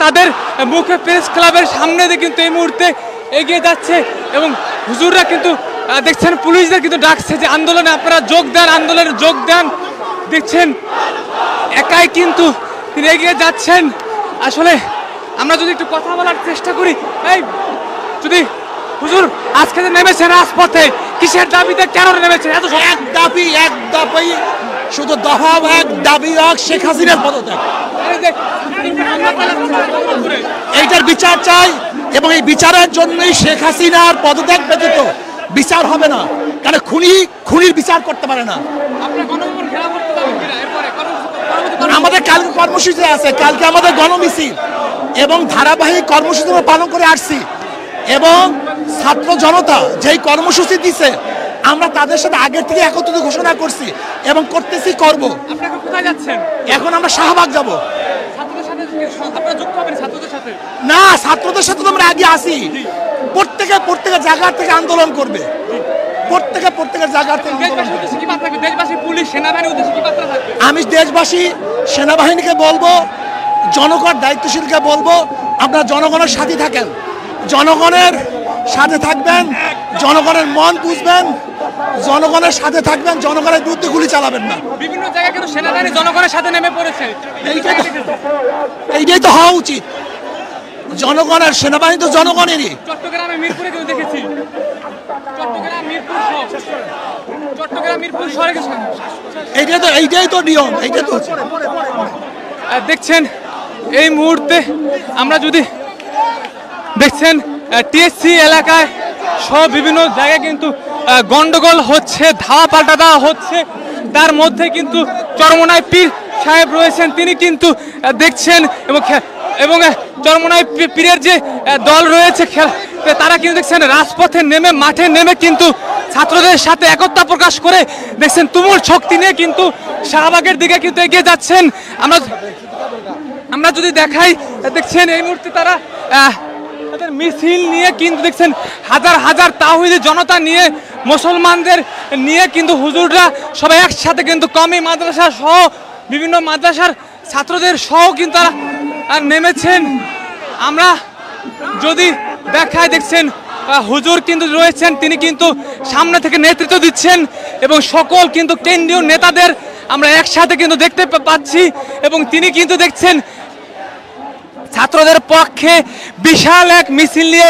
তাদের মুখে প্রেস ক্লাবের সামনে দিয়ে কিন্তু এই মুহূর্তে এগিয়ে যাচ্ছে এবং হুজুররা কিন্তু দেখছেন পুলিশদের কিন্তু ডাকছে যে আন্দোলনে আপনারা যোগ দেন, আন্দোলনে যোগ দেন। দেখছেন একাই কিন্তু তিনি এগিয়ে যাচ্ছেন। আসলে আমরা যদি একটু কথা বলার চেষ্টা করি, এই যদি হুজুর আজকে যে নেমেছেন রাজপথে কিসের দাবিতে কেন নেমেছেন? এত এক দাবি শুধু দফা এক দাবি শেখ হাসিনার পদত্যাগ, এইটার বিচার চাই এবং এই বিচারের জন্যই শেখ হাসিনার পদত্যাগ ব্যতীত বিচার হবে না। কারণ খুনির বিচার করতে পারে না। আমাদের কালকে কর্মসূচি আছে, কালকে আমাদের গণমিছিল এবং ধারাবাহিক কর্মসূচি পালন করে আসছি এবং ছাত্র জনতা যেই কর্মসূচি দিছে আমরা তাদের সাথে আগের থেকে একত্রিত ঘোষণা করছি এবং করতেছি, করব। কোথায় যাচ্ছেন এখন? আমরা শাহবাগ যাব। না, ছাত্রদের সাথে তো আমরা আগে আসি। প্রত্যেকের জায়গা থেকে আন্দোলন করবে, প্রত্যেকের জায়গা থেকে। আমি দেশবাসী সেনাবাহিনীকে বলবো, জনগণ দায়িত্বশীলকে বলবো, আপনারা জনগণের সাথে থাকেন, জনগণের সাথে থাকবেন, জনগণের মন বুঝবেন, জনগণের সাথে থাকবেন, জনগণের বিরুদ্ধে গুলি চালাবেন না। বিভিন্ন জায়গায় কিন্তু সেনাবাহিনী জনগণের সাথে নেমে পড়েছে। এইটাই তো হওয়া উচিত। জনগণের সেনাবাহিনী তো জনগণেরই। চট্টগ্রামে মিরপুরে কিন্তু দেখেছি, চট্টগ্রাম মিরপুর শহরে এইটাই তো নিয়ম, এইটা তো দেখছেন। এই মুহূর্তে আমরা যদি দেখছেন টিএসসি এলাকায় সব বিভিন্ন জায়গায় কিন্তু গন্ডগোল হচ্ছে, ধাওয়া পাল্টা দেওয়া হচ্ছে। তার মধ্যে কিন্তু চরমোনাই পীর সাহেব রয়েছেন, তিনি কিন্তু দেখছেন এবং চরমোনাই পীরের যে দল রয়েছে তারা কিন্তু দেখছেন রাজপথে নেমে, মাঠে নেমে কিন্তু ছাত্রদের সাথে একতা প্রকাশ করে দেখছেন তুমুল শক্তি নিয়ে কিন্তু শাহবাগের দিকে কিন্তু এগিয়ে যাচ্ছেন। আমরা যদি দেখাই, দেখছেন এই মুহূর্তে তারা তাদের মিছিল নিয়ে কিন্তু দেখছেন হাজার হাজার তাওহীদি জনতা নিয়ে, মুসলমানদের নিয়ে কিন্তু হুজুররা সবাই একসাথে কিন্তু কমি মাদ্রাসা সহ বিভিন্ন মাদ্রাসার ছাত্রদের সহ কিন্তু তারা নেমেছেন। আমরা যদি দেখাই, দেখছেন হুজুর কিন্তু রয়েছেন, তিনি কিন্তু সামনে থেকে নেতৃত্ব দিচ্ছেন এবং সকল কিন্তু কেন্দ্রীয় নেতাদের আমরা একসাথে কিন্তু দেখতে পাচ্ছি এবং তিনি কিন্তু দেখছেন ছাত্রদের পক্ষে বিশাল এক মিছিল নিয়ে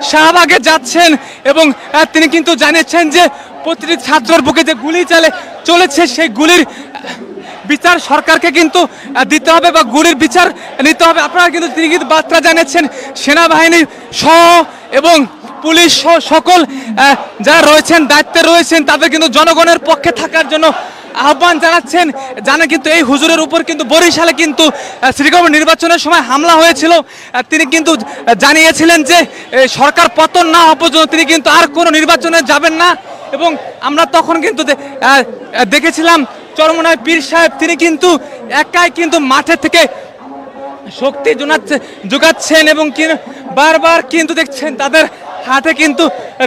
শাহবাগে যাচ্ছেন এবং তিনি কিন্তু জানিয়েছেন যে প্রতিটি ছাত্রের বুকে যে গুলি চলেছে সেই গুলির বিচার সরকারকে কিন্তু দিতে হবে বা গুলির বিচার নিতে হবে। আপনারা কিন্তু তিনি কিন্তু বার্তা জানিয়েছেন সেনাবাহিনী সহ এবং পুলিশ সহ সকল যারা রয়েছেন, দায়িত্বে রয়েছেন, তাদের কিন্তু জনগণের পক্ষে থাকার জন্য আহ্বান জানাচ্ছেন। জানেন কিন্তু এই হুজুরের উপর কিন্তু বরিশালে কিন্তু সিটি কর্পোরেশন নির্বাচনের সময় হামলা হয়েছিল। তিনি কিন্তু জানিয়েছিলেন যে সরকার পতন না হওয়া পর্যন্ত তিনি কিন্তু আর কোনো নির্বাচনে যাবেন না এবং আমরা তখন কিন্তু দেখেছিলাম চরমোনাই পীর সাহেব তিনি কিন্তু একাই কিন্তু মাঠে থেকে শক্তি যোগাচ্ছেন এবং বারবার কিন্তু দেখছেন তাদের হাতে কিন্তু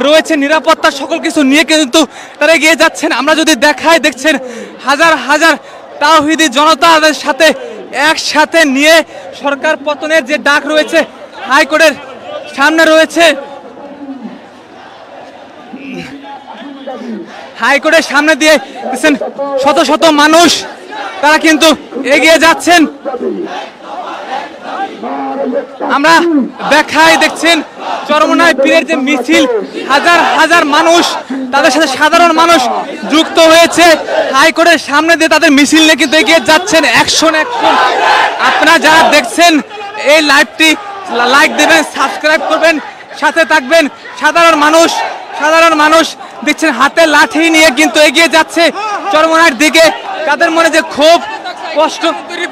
রয়েছে নিরাপত্তা, সকল কিছু নিয়ে কিন্তু তারা এগিয়ে যাচ্ছেন। আমরা যদি দেখাই, দেখছেন হাজার হাজার তাওহীদি জনতাদের সাথে একসাথে নিয়ে সরকার পতনের যে ডাক রয়েছে হাইকোর্টের সামনে রয়েছে, হাইকোর্টের সামনে দিয়ে দেখছেন শত শত মানুষ তারা কিন্তু এগিয়ে যাচ্ছেন। আমরা দেখাই, দেখছেন চরমোনাই পীরের যে মিছিল, হাজার হাজার মানুষ, তাদের সাথে সাধারণ মানুষ যুক্ত হয়েছে হাইকোর্টের সামনে দিয়ে তাদের মিছিল নিয়ে কিন্তু এগিয়ে যাচ্ছেন। অ্যাকশন। আপনারা যারা দেখছেন এই লাইভটি লাইক দেবেন, সাবস্ক্রাইব করবেন, সাথে থাকবেন। সাধারণ মানুষ দেখছেন হাতে লাঠি নিয়ে কিন্তু এগিয়ে যাচ্ছে চরমোনাইয়ের দিকে। তাদের মনে যে ক্ষোভ, কষ্ট,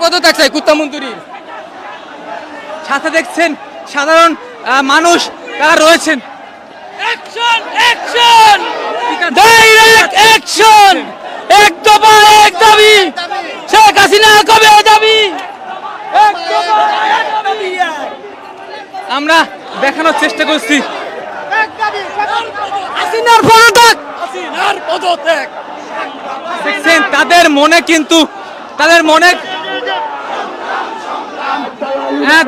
পদত্যাগ চাই কুত্তামন্ত্রীর সাথে দেখছেন সাধারণ মানুষ তারা রয়েছেন। অ্যাকশন, অ্যাকশন, ডাইরেক্ট অ্যাকশন, এক দফা এক দাবি, শেখ হাসিনা কবে যাবি, এক দফা এক দাবি। আমরা দেখানোর চেষ্টা করছি হাসিনার পদত্যাগ। দেখছেন তাদের মনে কিন্তু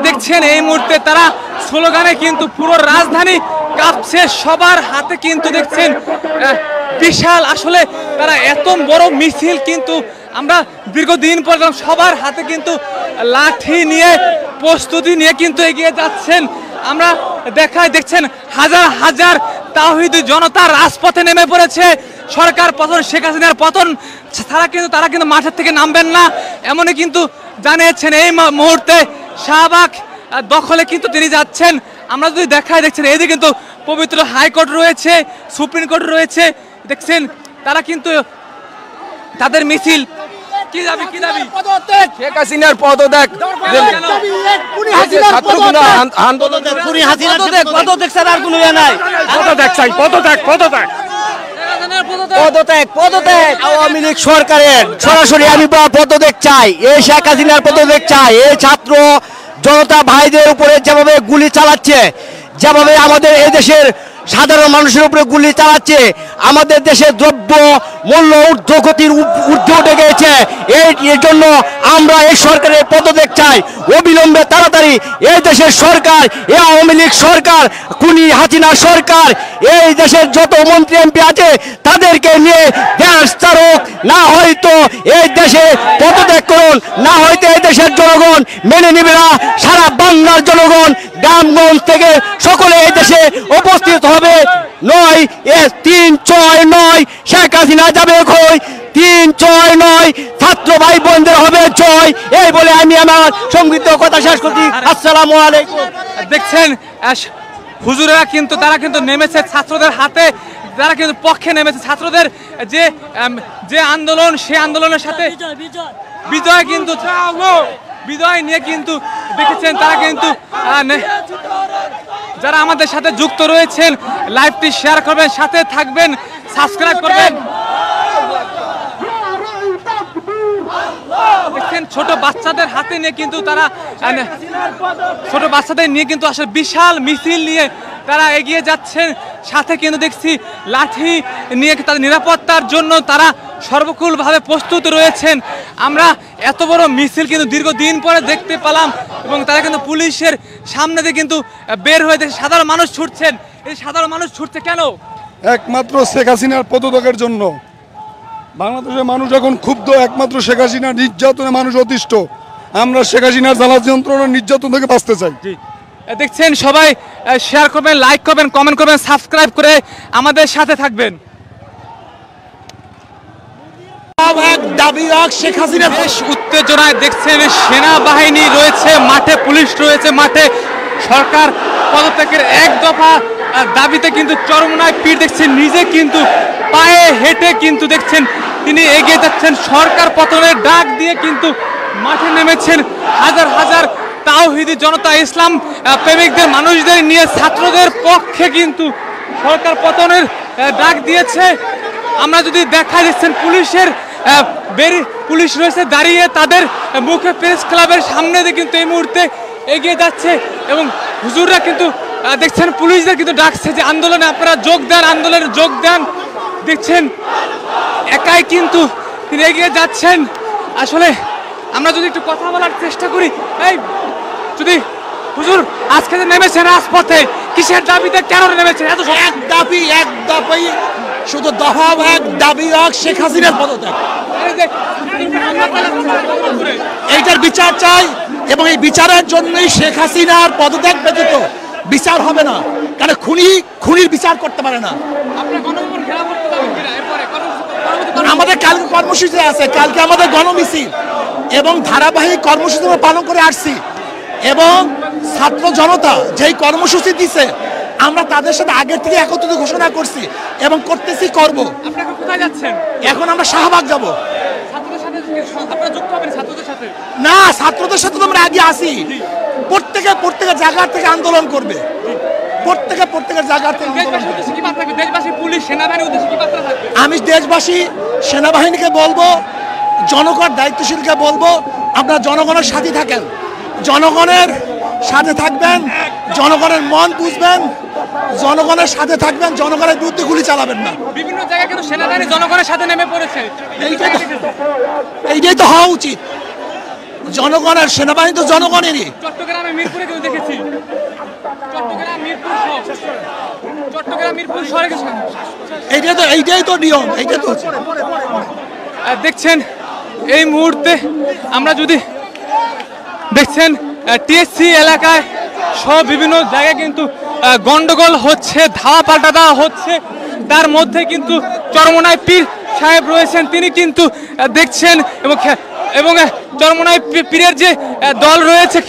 দেখছেন এই মুহূর্তে তারা স্লোগানে কিন্তু পুরো রাজধানী কাঁপছে, সবার হাতে কিন্তু দেখছেন বিশাল, আসলে তারা এত বড় মিছিল কিন্তু আমরা দীর্ঘদিন পর সবার হাতে কিন্তু লাঠি নিয়ে প্রস্তুতি নিয়ে কিন্তু এগিয়ে যাচ্ছেন। আমরা দেখছেন হাজার হাজার তাওহীদি জনতা রাজপথে নেমে পড়েছে। সরকার পতন, শেখ হাসিনার পতন তারা কিন্তু মাঠের থেকে নামবেন না এমনই কিন্তু জানিয়েছেন। এই মুহূর্তে শাহবাগ দখলে কিন্তু তিনি যাচ্ছেন। আমরা যদি দেখছেন এইদিকে কিন্তু পবিত্র হাইকোর্ট রয়েছে, সুপ্রিম কোর্ট রয়েছে, দেখছেন তারা কিন্তু তাদের মিছিল। কি দাবি শেখ হাসিনার পদত্যাগ, আওয়ামী লীগ সরকারের সরাসরি আমি পদত্যাগ চাই। এই শেখ হাসিনার পদত্যাগ চাই। এই ছাত্র জনতা ভাইদের উপরে যেভাবে গুলি চালাচ্ছে, যেভাবে আমাদের এই দেশের সাধারণ মানুষের উপরে গুলি চালাচ্ছে, আমাদের দেশের দ্রব্য মূল্য ঊর্ধ্বগতির ঊর্ধ্বে উঠে গেছে। এর জন্য আমরা এই সরকারের পদত্যাগ চাই অবিলম্বে, তাড়াতাড়ি। এই দেশের সরকার, এই আওয়ামী লীগ সরকার, খুনি হাসিনা সরকার, এই দেশের যত মন্ত্রী এমপি আছে তাদেরকে নিয়ে দেশ চারক, না হয়তো এই দেশে পদত্যাগ করুন, না হয়তো এই দেশের জনগণ মেনে নিবে না। সারা বাংলার জনগণ গ্রামগঞ্জ থেকে সকলে এই দেশে উপস্থিত হবে। 9-3-6-9 শেখ হাসিনা যাবে কই, 3-6-9 ছাত্র ভাই বোনদের হবে জয়। এই বলে আমি আমার সংক্ষিপ্ত কথা শেষ করছি। আসসালামু আলাইকুম। দেখছেন হুজুরেরা কিন্তু তারা কিন্তু নেমেছে ছাত্রদের হাতে, তারা কিন্তু পক্ষে নেমেছে। ছাত্রদের যে আন্দোলন, সেই আন্দোলনের সাথে বিজয় কিন্তু বিজয় নিয়ে কিন্তু দেখেছেন তারা কিন্তু যারা আমাদের সাথে যুক্ত রয়েছেন লাইভটি শেয়ার করবেন, সাথে থাকবেন, সাবস্ক্রাইব করবেন। দেখছেন ছোট বাচ্চাদের হাতে নিয়ে কিন্তু তারা ছোট বাচ্চাদের নিয়ে কিন্তু আসলে বিশাল মিছিল নিয়ে তারা এগিয়ে যাচ্ছেন। সাথে কিন্তু দেখছি লাঠি নিয়ে তাদের নিরাপত্তার জন্য তারা সর্বকুলভাবে প্রস্তুত রয়েছেন। আমরা এত বড় মিছিল কিন্তু দীর্ঘদিন পরে দেখতে পেলাম এবং তারা কিন্তু পুলিশের সামনে দিয়ে কিন্তু বের হয়ে সাধারণ মানুষ ছুটছেন। এই সাধারণ মানুষ ছুটছে কেন? একমাত্র শেখ হাসিনার পদত্যাগের জন্য। বাংলাদেশের মানুষ এখন ক্ষুব্ধ, একমাত্র শেখ হাসিনার নির্যাতনে মানুষ অতিষ্ঠ। আমরা শেখ হাসিনার জ্বালা যন্ত্রণার নির্যাতন থেকে বাঁচতে চাই। দেখছেন সবাই শেয়ার করবেন, লাইক করবেন, কমেন্ট করবেন, সাবস্ক্রাইব করে আমাদের সাথে থাকবেন। শেখ হাসিনা বেশ উত্তেজনায় দেখছেন সেনাবাহিনী রয়েছে মাঠে, পুলিশ রয়েছে মাঠে। সরকার পদত্যাগের এক দফা দাবিতে কিন্তু চরমনায় পীর দেখছেন, নিজে কিন্তু পায়ে হেঁটে কিন্তু দেখছেন তিনি এগিয়ে যাচ্ছেন। সরকার পতনের ডাক দিয়ে কিন্তু মাঠে নেমেছেন হাজার হাজার তাওহীদি জনতা, ইসলাম প্রেমিকদের মানুষদের নিয়ে ছাত্রদের পক্ষে কিন্তু সরকার পতনের ডাক দিয়েছে। আমরা যদি দেখা যাচ্ছেন পুলিশ রয়েছে দাঁড়িয়ে, তাদের মুখে প্রেস ক্লাবের সামনে দিয়ে কিন্তু এই মুহূর্তে এগিয়ে যাচ্ছে এবং হুজুররা কিন্তু দেখছেন পুলিশদের কিন্তু ডাকছে যে আন্দোলনে আপনারা যোগ দেন, আন্দোলনে যোগ দেন। দেখছেন একাই কিন্তু তিনি এগিয়ে যাচ্ছেন। আসলে আমরা যদি একটু কথা বলার চেষ্টা করি, এই যদি হুজুর আজকে যে নেমেছেন রাজপথে, কিসের দাবিতে কেন নেমেছেন? এত এক দাবি শুধু দফা এক দাবি শেখ হাসিনার পদত্যাগ, এইটার বিচার চাই এবং এই বিচারের জন্যই শেখ হাসিনার পদত্যাগ ব্যতীত বিচার হবে না। কারণ খুনির বিচার করতে পারে না। আমাদের কালকে কর্মসূচি আছে, কালকে আমাদের গণমিছিল এবং ধারাবাহিক কর্মসূচি আমরা পালন করে আসছি এবং ছাত্র জনতা যেই কর্মসূচি দিছে আমরা তাদের সাথে আগের থেকে একত্রিত ঘোষণা করছি এবং করতেছি, করব। আপনারা কোথায় যাচ্ছেন? এখন আমরা শাহবাগ যাব। ছাত্রদের সাথে আপনারা যুক্ত হবেন? ছাত্রদের সাথে না, ছাত্রদের সাথে তো আমরা আগে আসি। প্রত্যেকের জায়গা থেকে আন্দোলন করবে, প্রত্যেকের জায়গা থেকে। দেশবাসী, পুলিশ, সেনাবাহিনীর উদ্দেশ্যে কি বার্তা থাকবে? আমি দেশবাসী, সেনাবাহিনীকে বলবো, জনগণ দায়িত্বশীলকে বলবো, আপনারা জনগণের সাথে থাকেন, জনগণের সাথে থাকবেন, জনগণের মন বুঝবেন, জনগণের সাথে থাকবেন, জনগণের বিরুদ্ধে গুলি চালাবেন না। বিভিন্ন জায়গায় কিন্তু সেনাবাহিনী জনগণের সাথে নেমে পড়েছে। এইটাই তো হওয়া উচিত। জনগণের, সেনাবাহিনী তো জনগণেরই। চট্টগ্রামে মিরপুরে কিন্তু দেখেছি, চট্টগ্রাম মিরপুর শহরে এইটাই তো নিয়ম, এইটাই তো হচ্ছে। দেখছেন এই মুহূর্তে আমরা যদি দেখছেন টিএসসি এলাকায় সব বিভিন্ন জায়গায় কিন্তু গন্ডগোল হচ্ছে, ধাওয়া পাল্টা দেওয়া হচ্ছে। তার মধ্যে কিন্তু চরমোনাই পীর সাহেব রয়েছেন, তিনি কিন্তু দেখছেন এবং চরমোনাই পীরের যে দল রয়েছে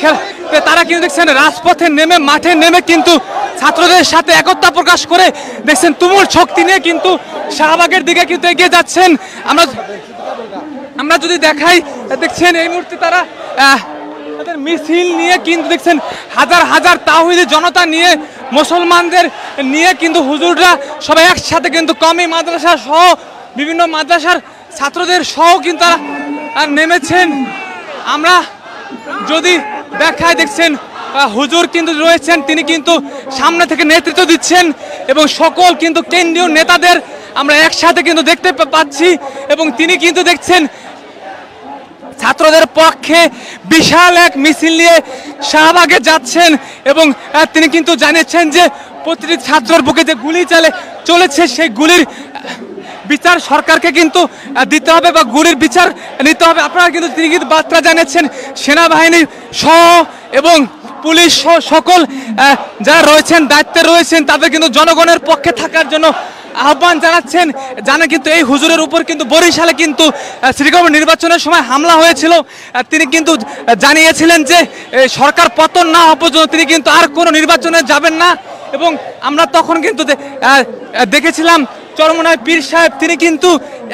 তারা কিন্তু দেখছেন রাজপথে নেমে, মাঠে নেমে কিন্তু ছাত্রদের সাথে একতা প্রকাশ করে দেখছেন তুমুল শক্তি নিয়ে কিন্তু শাহবাগের দিকে কিন্তু এগিয়ে যাচ্ছেন। আমরা যদি দেখাই, দেখছেন এই মুহূর্তে তারা তাদের মিছিল নিয়ে কিন্তু দেখছেন হাজার হাজার তাওহীদি জনতা নিয়ে, মুসলমানদের নিয়ে কিন্তু হুজুররা সবাই একসাথে কিন্তু কমি মাদ্রাসা সহ বিভিন্ন মাদ্রাসার ছাত্রদের সহ কিন্তু তারা নেমেছেন। আমরা যদি দেখাই, দেখছেন হুজুর কিন্তু রয়েছেন, তিনি কিন্তু সামনে থেকে নেতৃত্ব দিচ্ছেন এবং সকল কিন্তু কেন্দ্রীয় নেতাদের আমরা একসাথে কিন্তু দেখতে পাচ্ছি এবং তিনি কিন্তু দেখছেন ছাত্রদের পক্ষে বিশাল এক মিছিল নিয়ে শাহবাগে যাচ্ছেন এবং তিনি কিন্তু জানিয়েছেন যে প্রতিটি ছাত্রের বুকে যে গুলি চলেছে সেই গুলির বিচার সরকারকে কিন্তু দিতে হবে বা গুলির বিচার নিতে হবে। আপনারা কিন্তু তিনি কিন্তু বার্তা জানিয়েছেন সেনাবাহিনী সহ এবং পুলিশ সহ সকল যারা রয়েছেন, দায়িত্বে রয়েছেন, তাদের কিন্তু জনগণের পক্ষে থাকার জন্য আহ্বান জানাচ্ছেন। কিন্তু এই হুজুরের উপর কিন্তু বরিশালে কিন্তু সিটি কর্পোরেশন নির্বাচনের সময় হামলা হয়েছিল। তিনি কিন্তু জানিয়েছিলেন যে সরকার পতন না হওয়া পর্যন্ত তিনি কিন্তু আর কোনো নির্বাচনে যাবেন না এবং আমরা তখন কিন্তু দেখেছিলাম চরমোনাই পীর সাহেব তিনি কিন্তু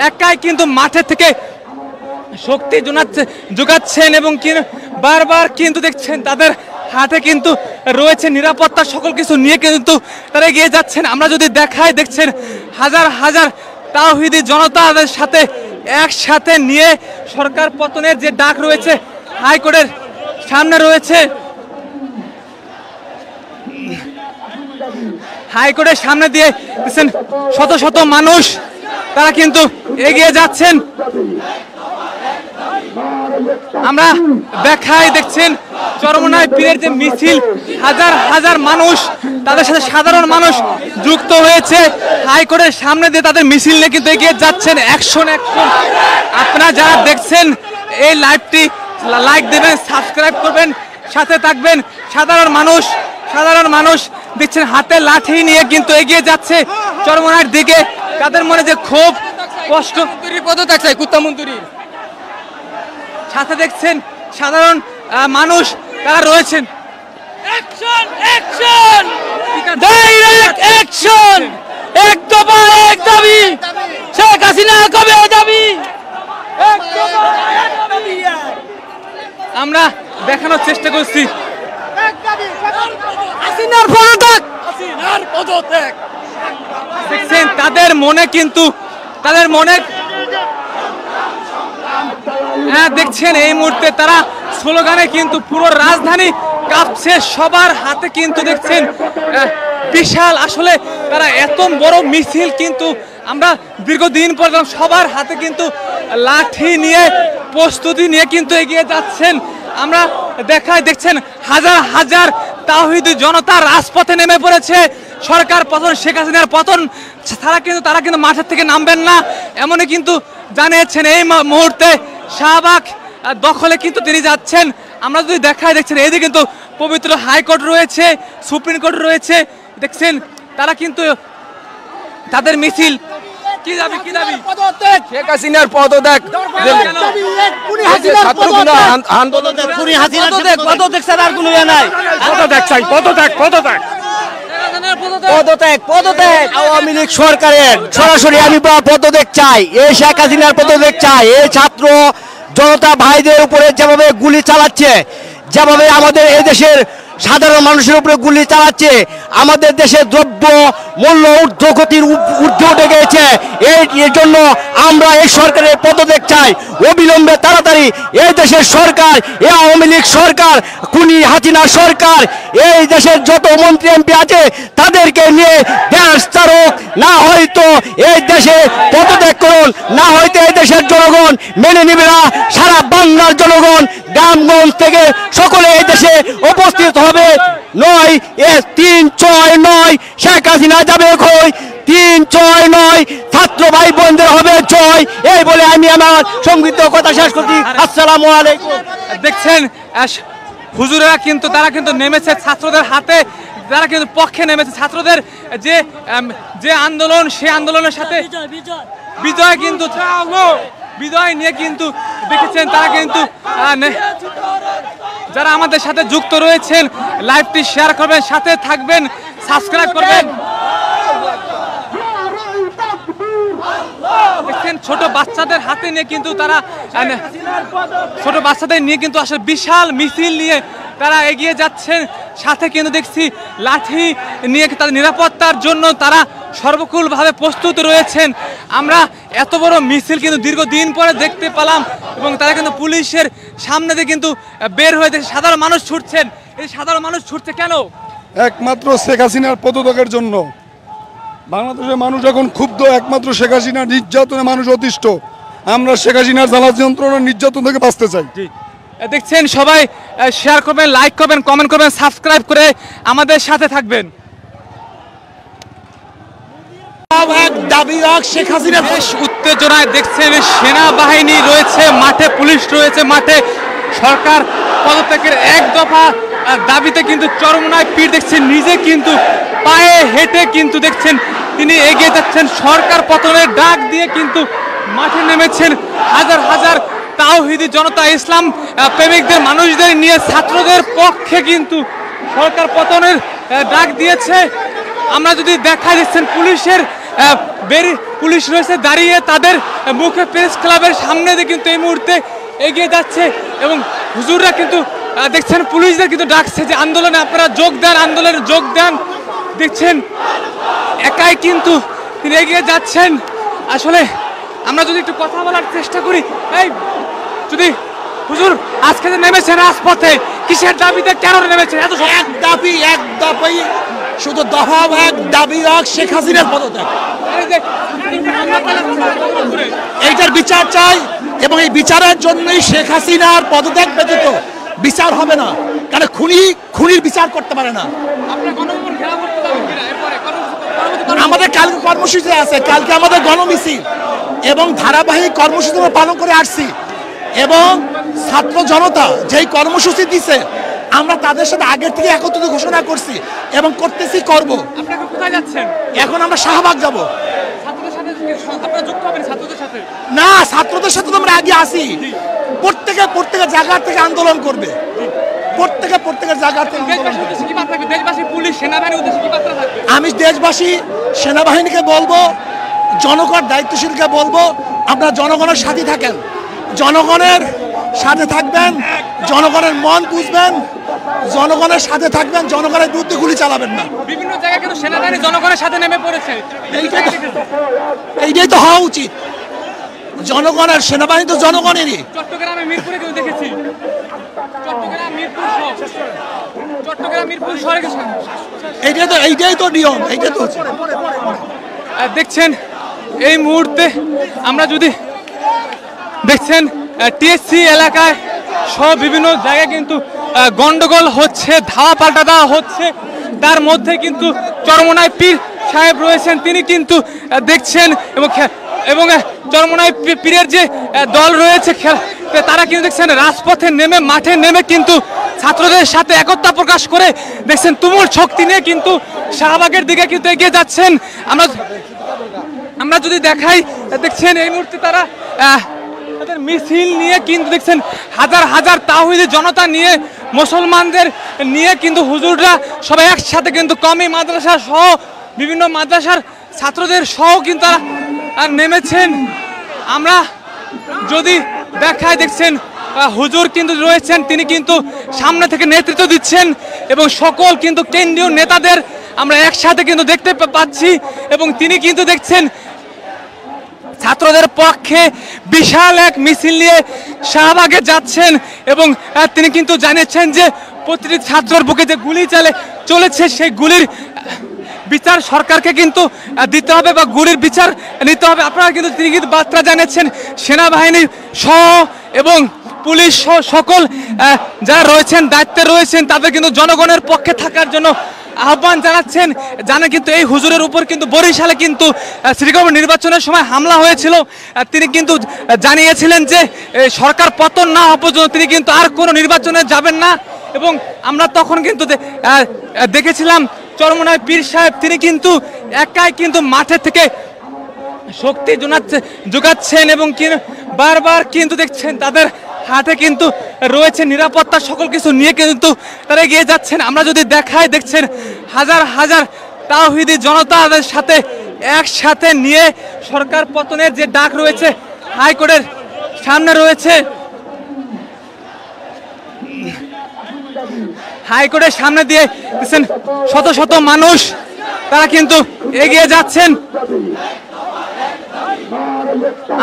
একাই কিন্তু মাঠে থেকে শক্তি যোগাচ্ছেন এবং বারবার কিন্তু দেখছেন তাদের হাতে কিন্তু রয়েছে নিরাপত্তা, সকল কিছু নিয়ে কিন্তু তারা এগিয়ে যাচ্ছেন। আমরা যদি দেখাই, দেখছেন হাজার হাজার তাওহীদি জনতাদের সাথে একসাথে নিয়ে সরকার পতনের যে ডাক রয়েছে হাইকোর্টের সামনে রয়েছে, হাইকোর্টের সামনে দিয়ে দেখছেন শত শত মানুষ তারা কিন্তু এগিয়ে যাচ্ছেন। আমরা দেখাই, দেখছেন চরমোনাই পীরের যে মিছিল, হাজার হাজার মানুষ, তাদের সাথে সাধারণ মানুষ যুক্ত হয়েছে হাইকোর্টের সামনে দিয়ে তাদের মিছিল নিয়ে কিন্তু এগিয়ে যাচ্ছেন অ্যাকশন। আপনারা যারা দেখছেন এই লাইভটি লাইক দেবেন, সাবস্ক্রাইব করবেন, সাথে থাকবেন। সাধারণ মানুষ দেখছেন হাতে লাঠি নিয়ে কিন্তু এগিয়ে যাচ্ছে চরমোনাইয়ের দিকে। তাদের মনে যে ক্ষোভ, কষ্ট, পদত্যাগ চাই কুত্তামন্ত্রী, সাথে দেখছেন সাধারণ মানুষ তারা রয়েছেন। অ্যাকশন, অ্যাকশন, ডাইরেক্ট অ্যাকশন, এক দফা এক দাবি, শেখ হাসিনা কবে যাবি, এক দফা এক দাবি। আমরা দেখানোর চেষ্টা করছি হাসিনার পদত্যাগ, হাসিনার পদত্যাগ। দেখছেন তাদের মনে কিন্তু দেখছেন এই মুহূর্তে তারা স্লোগানে কিন্তু পুরো রাজধানী কাঁপছে, সবার হাতে কিন্তু দেখছেন বিশাল, আসলে তারা এত বড় মিছিল কিন্তু আমরা দীর্ঘদিন পর সবার হাতে কিন্তু লাঠি নিয়ে প্রস্তুতি নিয়ে কিন্তু এগিয়ে যাচ্ছেন। আমরা দেখাই, দেখছেন হাজার হাজার তাওহীদি জনতা রাজপথে নেমে পড়েছে। সরকার পতন, শেখ হাসিনার পতন তারা কিন্তু মাঠের থেকে নামবেন না এমনই কিন্তু জানিয়েছেন। এই মুহূর্তে শাহবাগ দখলে কিন্তু তিনি যাচ্ছেন। আমরা যদি দেখাই, দেখছেন এইদিকে কিন্তু পবিত্র হাইকোর্ট রয়েছে, সুপ্রিম কোর্ট রয়েছে, দেখছেন তারা কিন্তু তাদের মিছিল কি দাবি শেখ হাসিনার পদত্যাগ, আওয়ামী লীগ সরকারের সরাসরি আমি পদত্যাগ চাই। এই শেখ হাসিনার পদত্যাগ চাই। এই ছাত্র জনতা ভাইদের উপরে যেভাবে গুলি চালাচ্ছে, যেভাবে আমাদের এই দেশের সাধারণ মানুষের উপরে গুলি চালাচ্ছে, আমাদের দেশে দ্রব্য মূল্য ঊর্ধ্বগতির ঊর্ধ্বে উঠে গিয়েছে। এর জন্য আমরা এই সরকারের পদত্যাগ চাই অবিলম্বে, তাড়াতাড়ি। এই দেশের সরকার, এই আওয়ামী লীগ সরকার, খুনি হাসিনা সরকার, এই দেশের যত মন্ত্রী এমপি আছে তাদেরকে নিয়ে দেশ চারক, না হয়তো এই দেশে পদত্যাগ করুন, না হয়তো এই দেশের জনগণ মেনে নেবে না। সারা বাংলার জনগণ গ্রামগঞ্জ থেকে সকলে এই দেশে উপস্থিত হবে। 9-3-6-9 শেখ হাসিনা যাবে কই, 3-6-9 ছাত্র ভাই বোনদের হবে জয়। এই বলে আমি আমার সংক্ষিপ্ত কথা শেষ করছি। আসসালামু আলাইকুম। দেখছেন হুজুরেরা কিন্তু তারা কিন্তু নেমেছে ছাত্রদের হাতে, তারা কিন্তু পক্ষে নেমেছে। ছাত্রদের যে আন্দোলন, সেই আন্দোলনের সাথে বিজয় কিন্তু বিজয় নিয়ে কিন্তু দেখেছেন তারা কিন্তু যারা আমাদের সাথে যুক্ত রয়েছেন লাইভটি শেয়ার করবেন, সাথে থাকবেন, সাবস্ক্রাইব করবেন। দেখছেন ছোট বাচ্চাদের হাতে নিয়ে কিন্তু তারা ছোট বাচ্চাদের নিয়ে কিন্তু আসলে বিশাল মিছিল নিয়ে তারা এগিয়ে যাচ্ছেন। সাথে কিন্তু দেখছি লাঠি নিয়ে তাদের নিরাপত্তার জন্য তারা সর্বকুলভাবে প্রস্তুত রয়েছেন। আমরা এত বড় মিছিল কিন্তু দীর্ঘদিন পরে দেখতে পেলাম এবং তারা কিন্তু পুলিশের সামনে দিয়ে কিন্তু বের হয়ে দেখছে সাধারণ মানুষ ছুটছেন। এই সাধারণ মানুষ ছুটছে কেন? একমাত্র শেখ হাসিনার পদত্যাগের জন্য। বাংলাদেশের মানুষ এখন ক্ষুব্ধ, একমাত্র শেখ হাসিনার নির্যাতনে মানুষ অতিষ্ঠ। আমরা শেখ হাসিনার জ্বালা যন্ত্রণার নির্যাতন থেকে বাঁচতে চাই। দেখছেন সবাই শেয়ার করবেন, লাইক করবেন, কমেন্ট করবেন, সাবস্ক্রাইব করে আমাদের সাথে থাকবেন। শেখ হাসিনা বেশ উত্তেজনায় দেখছেন সেনাবাহিনী রয়েছে মাঠে, পুলিশ রয়েছে মাঠে। সরকার পদত্যাগের এক দফা দাবিতে কিন্তু চরমনায় পীর দেখছেন নিজে কিন্তু পায়ে হেঁটে কিন্তু দেখছেন তিনি এগিয়ে যাচ্ছেন। সরকার পতনের ডাক দিয়ে কিন্তু মাঠে নেমেছেন হাজার হাজার তাওহিদি জনতা, ইসলাম প্রেমিকদের মানুষদের নিয়ে ছাত্রদের পক্ষে কিন্তু সরকার পতনের ডাক দিয়েছে। আমরা যদি দেখা দিচ্ছেন পুলিশের পুলিশ রয়েছে দাঁড়িয়ে, তাদের মুখে প্রেস ক্লাবের সামনে দিয়ে কিন্তু এই মুহূর্তে এগিয়ে যাচ্ছে এবং হুজুররা কিন্তু দেখছেন পুলিশদের কিন্তু ডাকছে যে আন্দোলনে আপনারা যোগ দেন, আন্দোলনে যোগ দেন। দেখছেন একাই কিন্তু তিনি এগিয়ে যাচ্ছেন। আসলে আমরা যদি একটু কথা বলার চেষ্টা করি, এই যদি হুজুর আজকে যে নেমেছেন রাজপথে কিসের দাবিতে, কেন নেমেছেন? এত এক দাবি শুধু দফা এক দাবি শেখ হাসিনার পদত্যাগ, এইটার বিচার চাই এবং এই বিচারের জন্যই শেখ হাসিনার পদত্যাগ ব্যতীত বিচার হবে না। কারণ খুনির বিচার করতে পারে না। আমাদের কালকে কর্মসূচি আছে, কালকে আমাদের গণমিছিল এবং ধারাবাহিক কর্মসূচি আমরা পালন করে আসছি এবং ছাত্র জনতা যেই কর্মসূচি দিছে আমরা তাদের সাথে আগের থেকে একত্রিত ঘোষণা করছি এবং করতেছি, করব। আপনারা কোথায় যাচ্ছেন? এখন আমরা শাহবাগ যাব। ছাত্রদের সাথে আপনারা যুক্ত হবেন? ছাত্রদের সাথে না, ছাত্রদের সাথে তো আমরা আগে আসি। প্রত্যেকের জায়গা থেকে আন্দোলন করবে, প্রত্যেকের জায়গা থেকে আন্দোলন করবে। দেশবাসী, পুলিশ, সেনাবাহিনীর উদ্দেশ্যে কি বার্তা থাকবে? আমি দেশবাসী, সেনাবাহিনীকে বলবো, জনগণ দায়িত্বশীলকে বলবো, আপনারা জনগণের সাথে থাকেন, জনগণের সাথে থাকবেন, জনগণের মন বুঝবেন, জনগণের সাথে থাকবেন, জনগণের বিরুদ্ধে গুলি চালাবেন না। বিভিন্ন জায়গায় কিন্তু সেনাবাহিনী জনগণের সাথে নেমে পড়েছে। এইটাই তো হওয়া উচিত। জনগণের সেনাবাহিনী তো জনগণেরই। চট্টগ্রামে মিরপুরে কিন্তু দেখেছি, চট্টগ্রাম মিরপুর শহরে এইটাই তো নিয়ম, এইটাই তো দেখছেন। এই মুহূর্তে আমরা যদি দেখছেন টিএসসি এলাকায় সহ বিভিন্ন জায়গায় কিন্তু গন্ডগোল হচ্ছে, ধাওয়া পাল্টা দেওয়া হচ্ছে। তার মধ্যে কিন্তু চরমনায় পীর সাহেব রয়েছেন, তিনি কিন্তু দেখছেন এবং চরমনায় পীরের যে দল রয়েছে তারা কিন্তু দেখছেন রাজপথে নেমে, মাঠে নেমে কিন্তু ছাত্রদের সাথে একতা প্রকাশ করে দেখছেন তুমুল শক্তি নিয়ে কিন্তু শাহবাগের দিকে কিন্তু এগিয়ে যাচ্ছেন। আমরা যদি দেখাই, দেখছেন এই মুহূর্তে তারা তাদের মিছিল নিয়ে কিন্তু দেখছেন হাজার হাজার তাওহীদি জনতা নিয়ে, মুসলমানদের নিয়ে কিন্তু হুজুররা সবাই একসাথে কিন্তু কমি মাদ্রাসা সহ বিভিন্ন মাদ্রাসার ছাত্রদের সহ কিন্তু তারা নেমেছেন। আমরা যদি দেখাই, দেখছেন হুজুর কিন্তু রয়েছেন, তিনি কিন্তু সামনে থেকে নেতৃত্ব দিচ্ছেন এবং সকল কিন্তু কেন্দ্রীয় নেতাদের আমরা একসাথে কিন্তু দেখতে পাচ্ছি এবং তিনি কিন্তু দেখছেন ছাত্রদের পক্ষে বিশাল এক মিছিল নিয়ে শাহবাগে যাচ্ছেন এবং তিনি কিন্তু জানিয়েছেন যে প্রতিটি ছাত্রের বুকে যে গুলি চলেছে সেই গুলির বিচার সরকারকে কিন্তু দিতে হবে বা গুলির বিচার নিতে হবে। আপনারা কিন্তু তিনি কিন্তু বার্তা জানিয়েছেন সেনাবাহিনী সহ এবং পুলিশ সহ সকল যারা রয়েছেন দায়িত্বে রয়েছেন তাদের কিন্তু জনগণের পক্ষে থাকার জন্য আহ্বান জানাচ্ছেন। জানেন কিন্তু এই হুজুরের উপর কিন্তু বরিশালে কিন্তু সিটি কর্পোরেশন নির্বাচনের সময় হামলা হয়েছিল। তিনি কিন্তু জানিয়েছিলেন যে সরকার পতন না হওয়া পর্যন্ত তিনি কিন্তু আর কোনো নির্বাচনে যাবেন না এবং আমরা তখন কিন্তু দেখেছিলাম চরমনায় পীর সাহেব তিনি কিন্তু একাই কিন্তু মাঠে থেকে শক্তি যোগাচ্ছেন এবং বারবার কিন্তু দেখছেন তাদের হাতে কিন্তু রয়েছে নিরাপত্তা সকল কিছু নিয়ে কিন্তু তারা এগিয়ে যাচ্ছেন। আমরা যদি দেখাই দেখছেন হাজার হাজার তাওহীদি জনতাদের সাথে একসাথে নিয়ে সরকার পতনের যে ডাক রয়েছে হাইকোর্টের সামনে রয়েছে, হাইকোর্টের সামনে দিয়ে দেখছেন শত শত মানুষ তারা কিন্তু এগিয়ে যাচ্ছেন।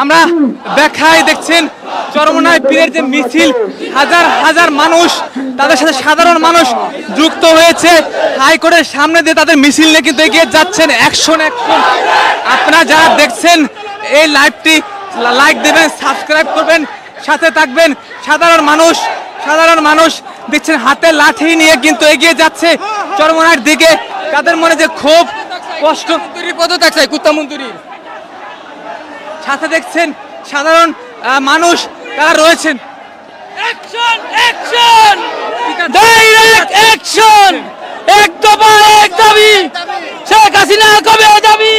আমরা দেখাই দেখছেন চরমনায় পীরের যে মিছিল হাজার হাজার মানুষ তাদের সাথে সাধারণ মানুষ যুক্ত হয়েছে হাইকোর্টের সামনে দিয়ে তাদের মিছিল নিয়ে কিন্তু এগিয়ে যাচ্ছেন অ্যাকশন অ্যাকশন। আপনারা যারা দেখছেন এই লাইভটি লাইক দেবেন, সাবস্ক্রাইব করবেন, সাথে থাকবেন। সাধারণ মানুষ দেখছেন হাতে লাঠি নিয়ে কিন্তু এগিয়ে যাচ্ছে চরমনার দিকে। তাদের মনে যে ক্ষোভ কষ্ট পদত্যাগ চাই কুত্তামন্ত্রীর সাথে দেখছেন সাধারণ মানুষ তারা রয়েছেন। অ্যাকশন অ্যাকশন ডাইরেক্ট অ্যাকশন এক দফা এক দাবি শেখ হাসিনা কবে যাবি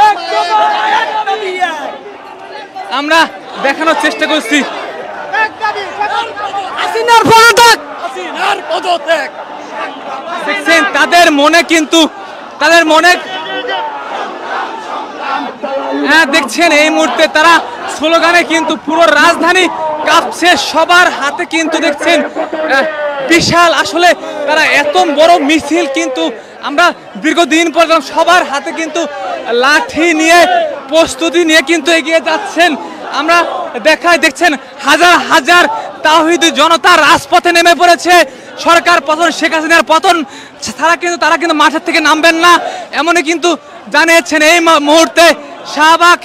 এক দফা এক দাবি। আমরা দেখানোর চেষ্টা করছি হাসিনার পদত্যাগ দেখছেন তাদের মনে কিন্তু দেখছেন এই মুহূর্তে তারা স্লোগানে কিন্তু পুরো রাজধানী কাঁপছে। সবার হাতে কিন্তু দেখছেন বিশাল আসলে তারা এত বড় মিছিল কিন্তু আমরা দীর্ঘদিন পর সবার হাতে কিন্তু লাঠি নিয়ে প্রস্তুতি নিয়ে কিন্তু এগিয়ে যাচ্ছেন। আমরা দেখছেন হাজার হাজার তাওহীদি জনতা রাজপথে নেমে পড়েছে। সরকার পতন, শেখ হাসিনার পতন তারা কিন্তু মাঠের থেকে নামবেন না এমনই কিন্তু জানিয়েছেন। এই মুহূর্তে শাহবাগ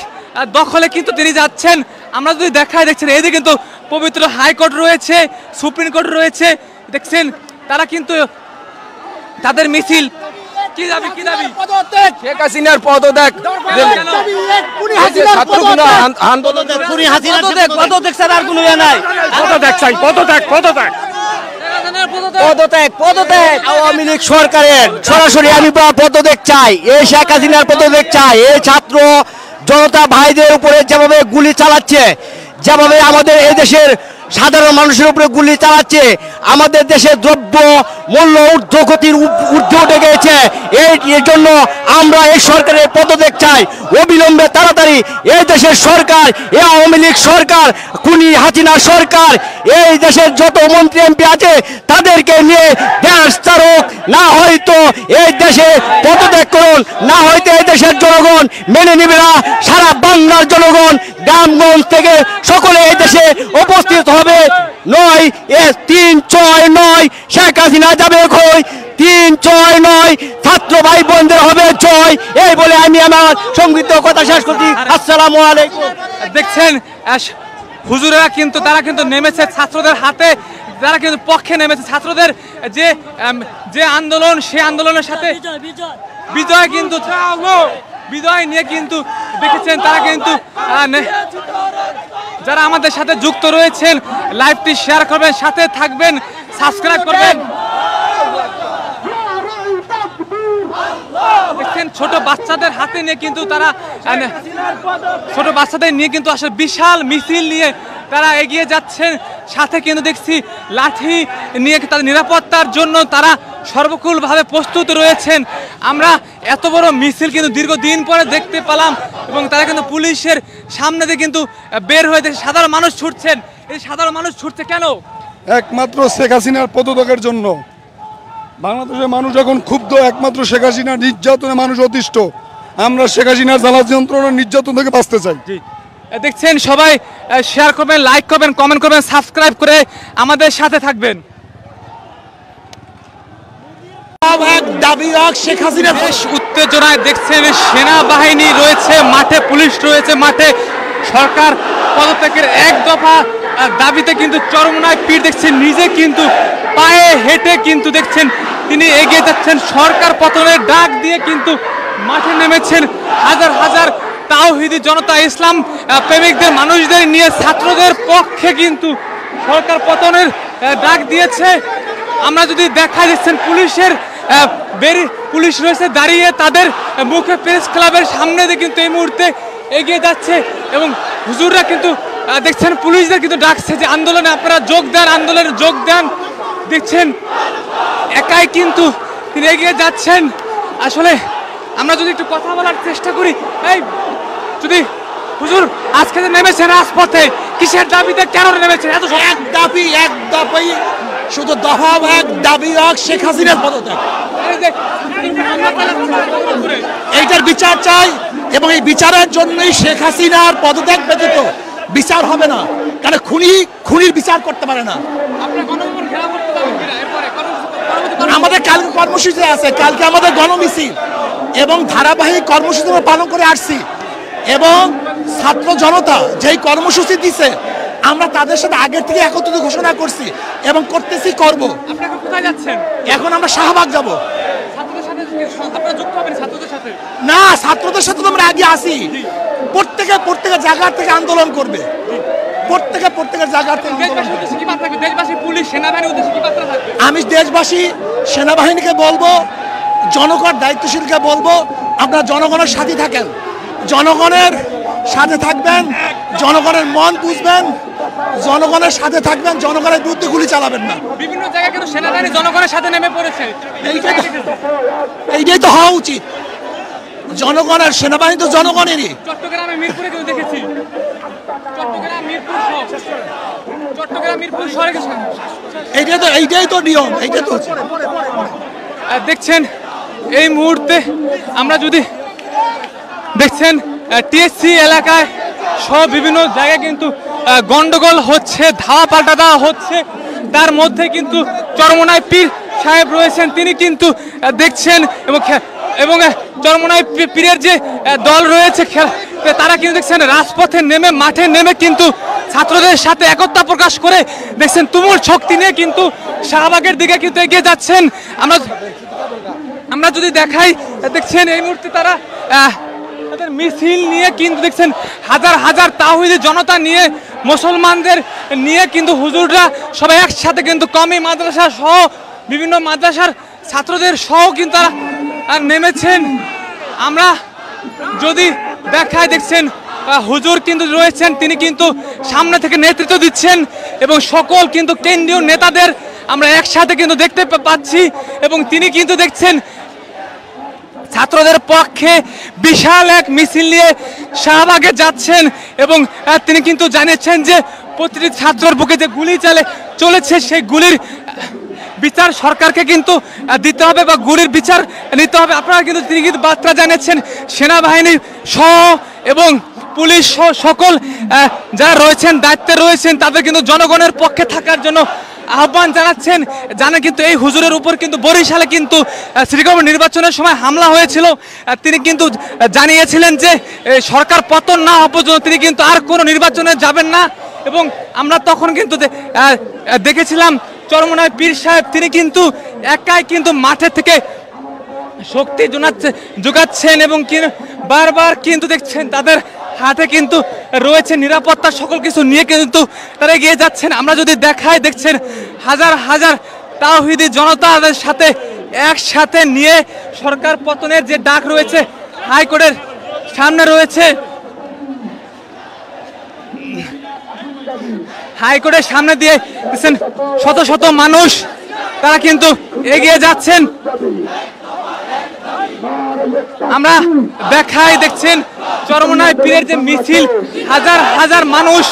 দখলে কিন্তু তিনি যাচ্ছেন। আমরা যদি দেখাই দেখছেন এইদিকে কিন্তু পবিত্র হাইকোর্ট রয়েছে, সুপ্রিম কোর্ট রয়েছে। দেখছেন তারা কিন্তু তাদের মিছিল কি দাবি শেখ হাসিনার পদত্যাগ ছাত্রগুলো আন্দোলন পদত্যাগ ছাড়া আর কোনো ইয়ে নাই। পদত্যাগ আওয়ামী লীগ সরকারের সরাসরি আমি পদত্যাগ চাই। এই শেখ হাসিনার পদত্যাগ চাই। এই ছাত্র জনতা ভাইদের উপরে যেভাবে গুলি চালাচ্ছে, যেভাবে আমাদের এই দেশের সাধারণ মানুষের উপরে গুলি চালাচ্ছে, আমাদের দেশের দ্রব্য মূল্য ঊর্ধ্বগতির ঊর্ধ্বে উঠে গেছে। এর জন্য আমরা এই সরকারের পদত্যাগ চাই অবিলম্বে, তাড়াতাড়ি। এই দেশের সরকার, এই আওয়ামী লীগ সরকার, খুনি হাসিনা সরকার, এই দেশের যত মন্ত্রী এমপি আছে তাদেরকে নিয়ে দেশ চারক, না হয়তো এই দেশে পদত্যাগ করুন, না হয়তো এই দেশের জনগণ মেনে নিবে না। সারা বাংলার জনগণ গ্রামগঞ্জ থেকে সকলে এই দেশে উপস্থিত হবে। 9-3-6-9 শেখ হাসিনা যাবে কই, 3-6-9 ছাত্র ভাই বোনদের হবে জয়। এই বলে আমি আমার সংক্ষিপ্ত কথা শেষ করছি। আসসালামু আলাইকুম। দেখছেন হুজুরেরা কিন্তু তারা কিন্তু নেমেছে ছাত্রদের হাতে, তারা কিন্তু পক্ষে নেমেছে। ছাত্রদের যে আন্দোলন, সেই আন্দোলনের সাথে বিজয় কিন্তু বিজয় নিয়ে কিন্তু দেখেছেন তারা কিন্তু যারা আমাদের সাথে যুক্ত রয়েছেন লাইভটি শেয়ার করবেন, সাথে থাকবেন, সাবস্ক্রাইব করবেন। দেখছেন ছোট বাচ্চাদের হাতে নিয়ে কিন্তু তারা আসলে বিশাল মিছিল নিয়ে তারা এগিয়ে যাচ্ছেন। সাথে কিন্তু দেখছি লাঠি নিয়ে তাদের নিরাপত্তার জন্য তারা সর্বকুলভাবে প্রস্তুত রয়েছেন। আমরা এত বড় মিছিল কিন্তু দীর্ঘদিন পরে দেখতে পেলাম এবং তারা কিন্তু পুলিশের সামনে দিয়ে কিন্তু বের হয়ে সাধারণ মানুষ ছুটছেন। এই সাধারণ মানুষ ছুটছে কেন? একমাত্র শেখ হাসিনার পদত্যাগের জন্য। বাংলাদেশের মানুষ এখন ক্ষুব্ধ, একমাত্র শেখ হাসিনা নির্যাতনে মানুষ অতিষ্ঠ। আমরা শেখ হাসিনার জ্বালা যন্ত্রণা নির্যাতন থেকে বাঁচতে চাই। দেখছেন সবাই শেয়ার করবেন, লাইক করবেন, কমেন্ট করবেন, সাবস্ক্রাইব করে আমাদের সাথে থাকবেন। দাবি রাখ শেখ হাসিনা। বেশ উত্তেজনায় দেখছেন সেনাবাহিনী রয়েছে মাঠে, পুলিশ রয়েছে মাঠে। সরকার পদত্যাগের এক দফা দাবিতে কিন্তু চরমনায় পীর দেখছেন, নিজে কিন্তু পায়ে হেঁটে কিন্তু দেখছেন তিনি এগিয়ে যাচ্ছেন। সরকার পতনের ডাক দিয়ে কিন্তু মাঠে নেমেছেন হাজার হাজার তাওহিদি জনতা, ইসলাম প্রেমিকদের মানুষদের নিয়ে ছাত্রদের পক্ষে কিন্তু সরকার পতনের ডাক দিয়েছে। আমরা যদি দেখা যাচ্ছেন পুলিশের পুলিশ রয়েছে দাঁড়িয়ে, তাদের মুখে প্রেস ক্লাবের সামনে দিয়ে কিন্তু এই মুহূর্তে এগিয়ে যাচ্ছে এবং হুজুররা কিন্তু দেখছেন পুলিশদের কিন্তু ডাকছে যে আন্দোলনে আপনারা যোগ দেন, আন্দোলনে যোগ দেন। দেখছেন একাই কিন্তু তিনি এগিয়ে যাচ্ছেন। আসলে আমরা যদি একটু কথা বলার চেষ্টা করি, এই যদি হুজুর আজকে যে নেমেছেন রাজপথে, কিসের দাবিতে কেন নেমেছেন? এত এক দাবি শুধু দফা এক দাবি রাখ শেখ হাসিনার পদত্যাগ। এইটার বিচার চাই এবং এই বিচারের জন্যই শেখ হাসিনার পদত্যাগ ব্যতীত বিচার হবে না। কারণ খুনির বিচার করতে পারে না। আমাদের কালকে কর্মসূচি আছে, কালকে আমাদের গণমিছিল এবং ধারাবাহিক কর্মসূচি আমরা পালন করে আসছি এবং ছাত্র জনতা যেই কর্মসূচি দিছে আমরা তাদের সাথে আগের থেকে একত্রিত ঘোষণা করছি এবং করতেছি, করব। আপনারা কোথায় যাচ্ছেন? এখন আমরা শাহবাগ যাব। ছাত্রদের সাথে আপনারা যুক্ত হবেন? ছাত্রদের সাথে না, ছাত্রদের সাথে তো আমরা আগে আসি। প্রত্যেকে জায়গা থেকে আন্দোলন করবে, প্রত্যেকের জায়গা থেকে। দেশবাসীর উদ্দেশ্যে কি বার্তা থাকবে? দেশবাসী, পুলিশ, সেনাবাহিনীর উদ্দেশ্যে কি বার্তা থাকবে? আমি দেশবাসী, সেনাবাহিনীকে বলবো, জনগণ দায়িত্বশীলকে বলবো, আপনারা জনগণের সাথে থাকেন, জনগণের সাথে থাকবেন, জনগণের মন বুঝবেন, জনগণের সাথে থাকবেন, জনগণের বিরুদ্ধে গুলি চালাবেন না। বিভিন্ন জায়গায় কিন্তু সেনাবাহিনী জনগণের সাথে নেমে পড়েছে। এইটাই তো হওয়া উচিত। জনগণের সেনাবাহিনী তো জনগণেরই। চট্টগ্রামে মিরপুরে কিন্তু দেখেছি, চট্টগ্রাম মিরপুর শহরে এইটাই তো নিয়ম, এইটাই তো হচ্ছে। দেখছেন এই মুহূর্তে আমরা যদি দেখছেন টিএসসি এলাকায় সব বিভিন্ন জায়গায় কিন্তু গন্ডগোল হচ্ছে, ধাওয়া পাল্টা দেওয়া হচ্ছে। তার মধ্যে কিন্তু চরমনায় পীর সাহেব রয়েছেন, তিনি কিন্তু দেখছেন এবং চরমনায় পীরের যে দল রয়েছে তারা কিন্তু দেখছেন রাজপথে নেমে, মাঠে নেমে কিন্তু ছাত্রদের সাথে একতা প্রকাশ করে দেখছেন তুমুল শক্তি নিয়ে কিন্তু শাহবাগের দিকে কিন্তু এগিয়ে যাচ্ছেন। আমরা যদি দেখাই, দেখছেন এই মুহূর্তে তারা তাদের মিছিল নিয়ে কিন্তু দেখছেন হাজার হাজার তাওহীদি জনতা নিয়ে, মুসলমানদের নিয়ে কিন্তু হুজুররা সবাই একসাথে কিন্তু কমি মাদ্রাসা সহ বিভিন্ন মাদ্রাসার ছাত্রদের সহ কিন্তু তারা নেমেছেন। আমরা যদি দেখাই, দেখছেন হুজুর কিন্তু রয়েছেন, তিনি কিন্তু সামনে থেকে নেতৃত্ব দিচ্ছেন এবং সকল কিন্তু কেন্দ্রীয় নেতাদের আমরা একসাথে কিন্তু দেখতে পাচ্ছি এবং তিনি কিন্তু দেখছেন ছাত্রদের পক্ষে বিশাল এক মিছিল নিয়ে শাহবাগে যাচ্ছেন এবং তিনি কিন্তু জানিয়েছেন যে প্রতিটি ছাত্রের বুকে যে গুলি চলেছে সেই গুলির বিচার সরকারকে কিন্তু দিতে হবে বা গুলির বিচার নিতে হবে। আপনারা কিন্তু তিনি কিন্তু বার্তা জানিয়েছেন সেনাবাহিনী সহ এবং পুলিশ সহ সকল যারা রয়েছেন, দায়িত্বে রয়েছেন, তাদের কিন্তু জনগণের পক্ষে থাকার জন্য আহ্বান জানাচ্ছেন। জানেন কিন্তু এই হুজুরের উপর কিন্তু বরিশালে কিন্তু সিটি কর্পোরেশন নির্বাচনের সময় হামলা হয়েছিল। তিনি কিন্তু জানিয়েছিলেন যে সরকার পতন না হওয়া পর্যন্ত তিনি কিন্তু আর কোনো নির্বাচনে যাবেন না এবং আমরা তখন কিন্তু দেখেছিলাম চরমনায় পীর সাহেব তিনি কিন্তু একাই কিন্তু মাঠে থেকে শক্তি যোগাচ্ছেন এবং বারবার কিন্তু দেখছেন তাদের হাতে কিন্তু রয়েছে নিরাপত্তা, সকল কিছু নিয়ে কিন্তু তারা এগিয়ে যাচ্ছেন। আমরা যদি দেখাই, দেখছেন হাজার হাজার তাওহীদি জনতাদের সাথে একসাথে নিয়ে সরকার পতনের যে ডাক রয়েছে হাইকোর্টের সামনে রয়েছে, হাইকোর্টের সামনে দিয়ে দেখছেন শত শত মানুষ তারা কিন্তু এগিয়ে যাচ্ছেন। আমরা দেখাই, দেখছেন চরমনায় পীরের যে মিছিল, হাজার হাজার মানুষ,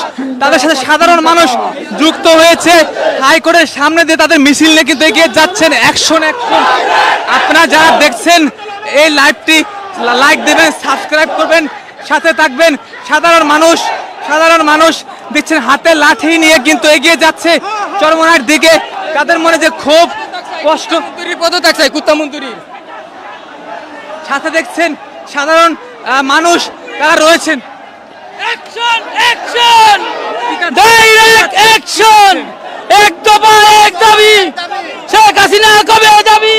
তাদের সাথে সাধারণ মানুষ যুক্ত হয়েছে। হাইকোর্টের সামনে দিয়ে তাদের মিছিল নিয়ে কিন্তু এগিয়ে যাচ্ছেন অ্যাকশন অ্যাকশন। আপনারা যারা দেখছেন এই লাইভটি লাইক দেবেন, সাবস্ক্রাইব করবেন, সাথে থাকবেন। সাধারণ মানুষ দেখছেন হাতে লাঠি নিয়ে কিন্তু এগিয়ে যাচ্ছে চরমনার দিকে। তাদের মনে যে ক্ষোভ, কষ্ট, পদত্যাগ চাই কুত্তা মন্ত্রী। সাথে দেখছেন সাধারণ মানুষ তারা রয়েছেন। অ্যাকশন অ্যাকশন ডাইরেক্ট অ্যাকশন, এক দফা এক দাবি, শেখ হাসিনা কবে যাবি,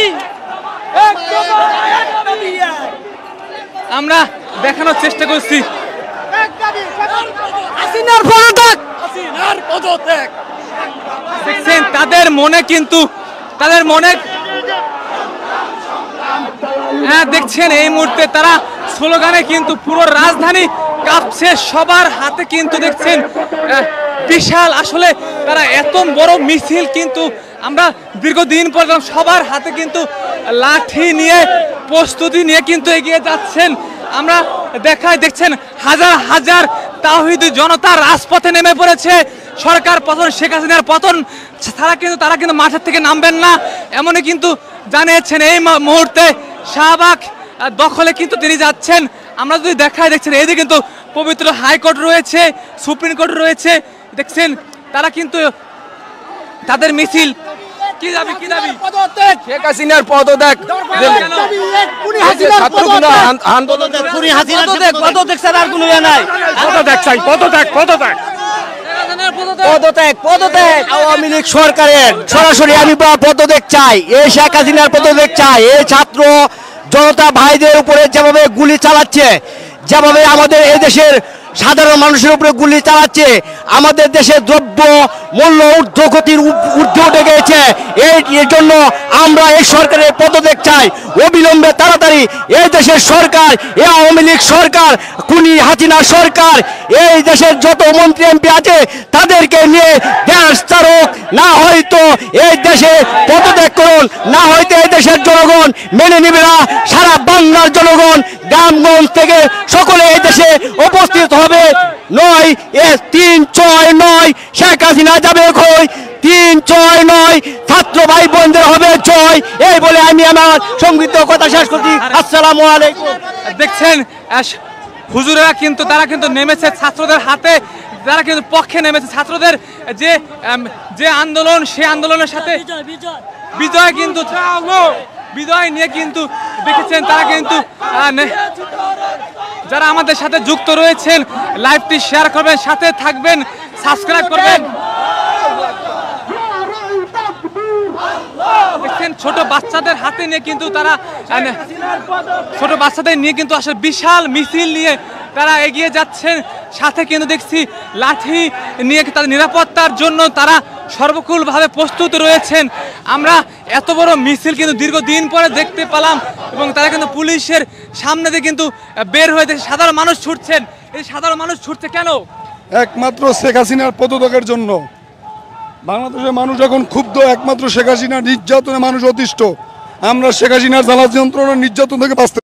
এক দফা এক দাবি। আমরা দেখানোর চেষ্টা করছি হাসিনার পদত্যাগ, হাসিনার পদত্যাগ। দেখছেন তাদের মনে হ্যাঁ দেখছেন এই মুহূর্তে তারা স্লোগানে কিন্তু পুরো রাজধানী কাঁপছে। সবার হাতে কিন্তু দেখছেন বিশাল, আসলে তারা এত বড় মিছিল কিন্তু আমরা দীর্ঘদিন পর সবার হাতে কিন্তু লাঠি নিয়ে প্রস্তুতি নিয়ে কিন্তু এগিয়ে যাচ্ছেন। আমরা দেখছেন হাজার হাজার তাওহীদি জনতা রাজপথে নেমে পড়েছে। সরকার পতন, শেখ হাসিনার পতন তারা কিন্তু মাঠের থেকে নামবেন না, এমনই কিন্তু জানিয়েছেন। এই মুহূর্তে শাহবাগ দখলে কিন্তু তিনি যাচ্ছেন। আমরা যদি দেখছেন এইদিকে কিন্তু পবিত্র হাইকোর্ট রয়েছে, সুপ্রিম কোর্ট রয়েছে। দেখছেন তারা কিন্তু তাদের মিছিল কি দাবি শেখ হাসিনার পদত্যাগ, পদত্যাগ ছাড়া আর কোনো ইয়ে নাই। পদত্যাগ আওয়ামী লীগ সরকারের সরাসরি আমি পদত্যাগ চাই। এই শেখ হাসিনার পদত্যাগ চাই। এই ছাত্র জনতা ভাইদের উপরে যেভাবে গুলি চালাচ্ছে, যেভাবে আমাদের এই দেশের সাধারণ মানুষের উপরে গুলি চালাচ্ছে, আমাদের দেশে দ্রব্য মূল্য ঊর্ধ্বগতির ঊর্ধ্বে উঠে গেছে। এর জন্য আমরা এই সরকারের পদত্যাগ চাই অবিলম্বে, তাড়াতাড়ি। এই দেশের সরকার, এই আওয়ামী লীগ সরকার, খুনি হাসিনা সরকার, এই দেশের যত মন্ত্রী এমপি আছে তাদেরকে নিয়ে দেশ চারক, না হয়তো এই দেশে পদত্যাগ করুন, না হয়তো এই দেশের জনগণ মেনে নেবে না। সারা বাংলার জনগণ গ্রামগঞ্জ থেকে সকলে এই দেশে উপস্থিত হবে। 9-3-6-9 শেখ হাসিনা যাবে কই, 3-6-9 ছাত্র ভাই বোনদের হবে জয়। এই বলে আমি আমার সংক্ষিপ্ত কথা শেষ করছি। আসসালামু আলাইকুম। দেখছেন হুজুরেরা কিন্তু তারা কিন্তু নেমেছে ছাত্রদের হাতে, তারা কিন্তু পক্ষে নেমেছে। ছাত্রদের যে আন্দোলন, সেই আন্দোলনের সাথে বিজয় কিন্তু বিজয় নিয়ে কিন্তু দেখেছেন তারা কিন্তু যারা আমাদের সাথে যুক্ত রয়েছেন লাইভটি শেয়ার করবেন, সাথে থাকবেন, সাবস্ক্রাইব করবেন। দেখছেন ছোট বাচ্চাদের হাতে নিয়ে কিন্তু তারা আসলে বিশাল মিছিল নিয়ে তারা এগিয়ে যাচ্ছেন। সাথে কিন্তু দেখছি লাঠি নিয়ে তাদের নিরাপত্তার জন্য তারা সর্বকুলভাবে প্রস্তুত রয়েছেন। আমরা এত বড় মিছিল কিন্তু দীর্ঘদিন পরে দেখতে পেলাম এবং তারা কিন্তু পুলিশের সামনে দিয়ে কিন্তু বের হয়ে দেখছে সাধারণ মানুষ ছুটছেন। এই সাধারণ মানুষ ছুটছে কেন? একমাত্র শেখ হাসিনার পদত্যাগের জন্য। বাংলাদেশের মানুষ এখন ক্ষুব্ধ, একমাত্র শেখ হাসিনার নির্যাতনে মানুষ অতিষ্ঠ। আমরা শেখ হাসিনার জ্বালা যন্ত্রণা নির্যাতন থেকে বাঁচতে